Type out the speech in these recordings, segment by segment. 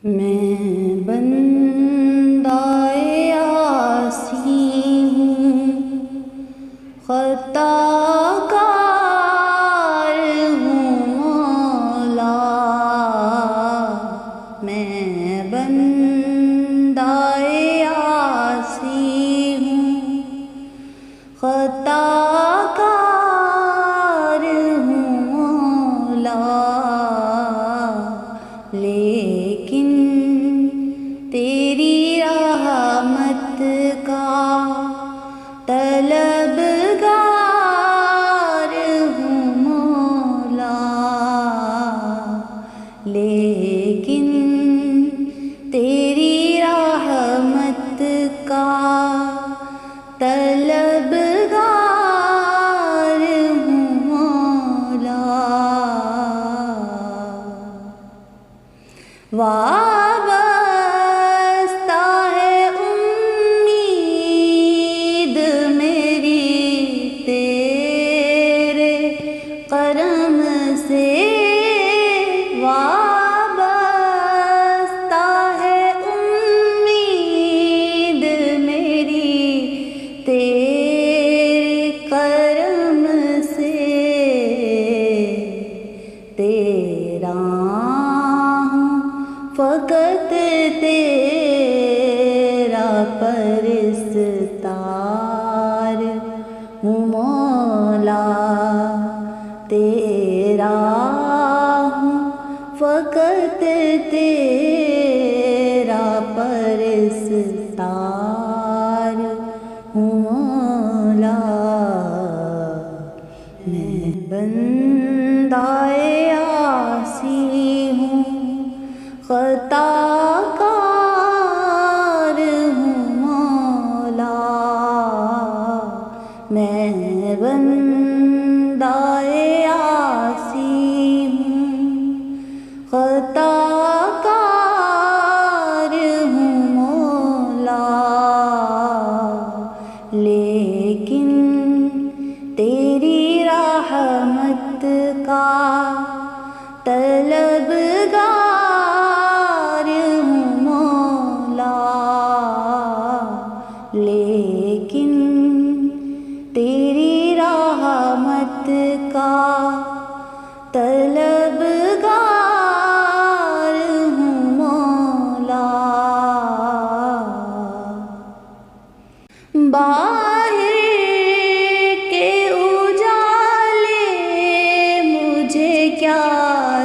میں بندۂ عاصی ہوں، خطا کار ہوں مولا۔ میں بندۂ عاصی ہوں، خطا کار ہوں مولا، لیکن تیری رحمت کا طلبگار ہوں مولا، لیکن تیری رحمت کا طلبگار ہوں مولا۔ وابستہ ہے امید میری تیرے کرم سے، وابستہ ہے امید میری تیرے کرم سے، تیرا فقط تیرا پرستار ہوں مولا، تیرا ہوں فقط تیرا پرستار ہوں مولا۔ میں بندۂ عاصی ہوں، خطا کار ہوں مولا۔ میں بندۂ عاصی ہوں، خطا کار ہوں مولا، لیکن تیری رحمت کا طلبگار ہوں مولا، لیکن تیری رحمت کا طلبگار ہوں مولا۔ باہر کے اجالے مجھے کیا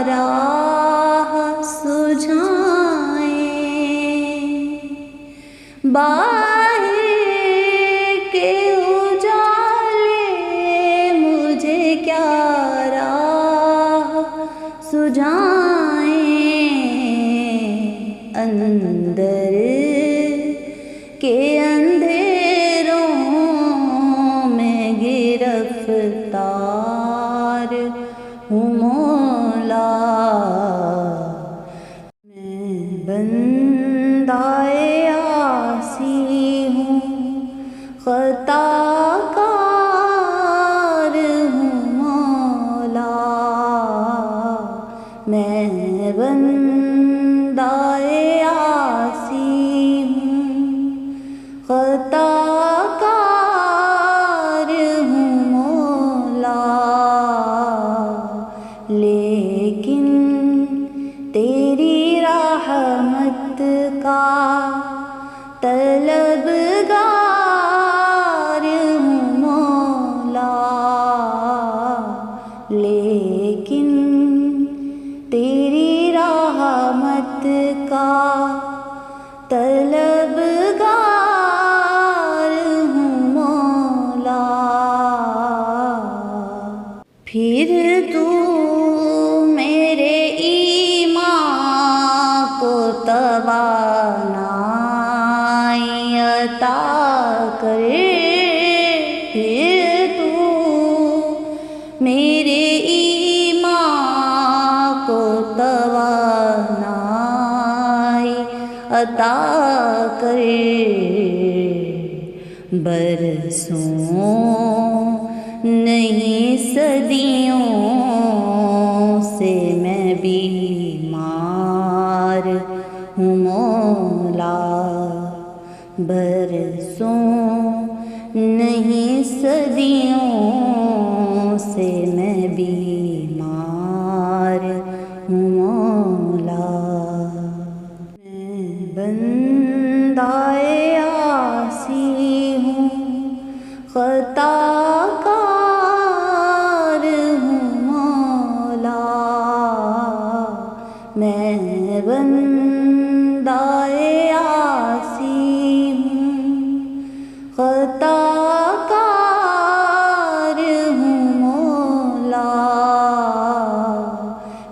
راہ سجھائیں، باہر کے اجالے مجھے کیا راہ سجھائیں، اندر کے اندھیروں میں گرفتار ہوں مولا۔ میں بندۂ عاصی ہوں، خطا کار ہوں مولا۔ میں بندۂ عاصی ہوں، خطا کار ہوں مولا، لیکن تیری رحمت کا طلبگار ہوں مولا، لیکن تیری رحمت کا طلبگار ہوں مولا۔ پھر تو میرے ایمان کو توانائی عطا کرے، پھر تو میرے ایمان کو توانائی عطا کرے۔ برسوں نہیں صدیوں سے میں بیمار ہوں مولا، برسوں نہیں صدیوں سے میں بیمار ہوں مولا۔ میں بندۂ عاصی ہوں، خطا کار ہوں مولا، میں بندۂ عاصی ہوں، خطا کار ہوں مولا،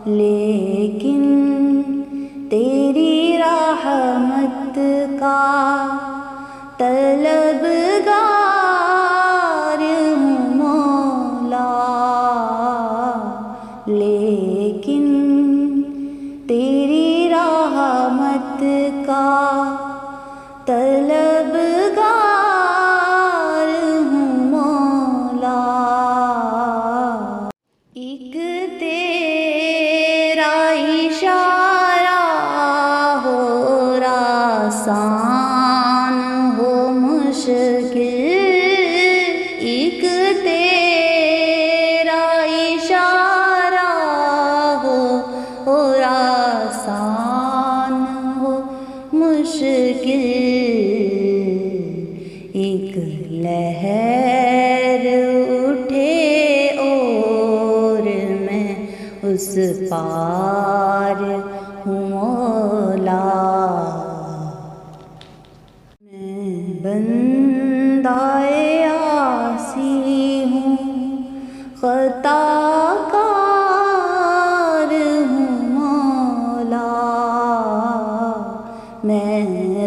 لیکن تیری رحمت کا طلبگار ہوں مولا، لیکن تیری رحمت کا طلبگار ہوں مولا۔ ایک تیرا اشارہ ہو آسان ہو مشکل، ایک تیرا اشارہ ہو آسان ہو مشکل، ایک لہر اٹھے اور میں اس پار ہوں مولا، میں بندۂ عاصی ہوں، خطا کار ہوں مولا، میں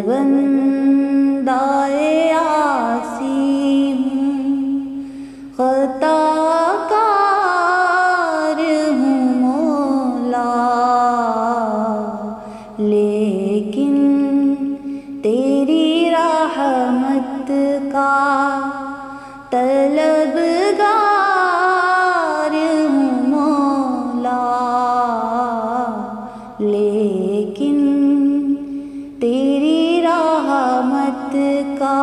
بندۂ عاصی ہوں، خطا کار ہوں مولا، لیکن تیری رحمت کا طلبگار ہوں مولا، لیکن تیری رحمت کا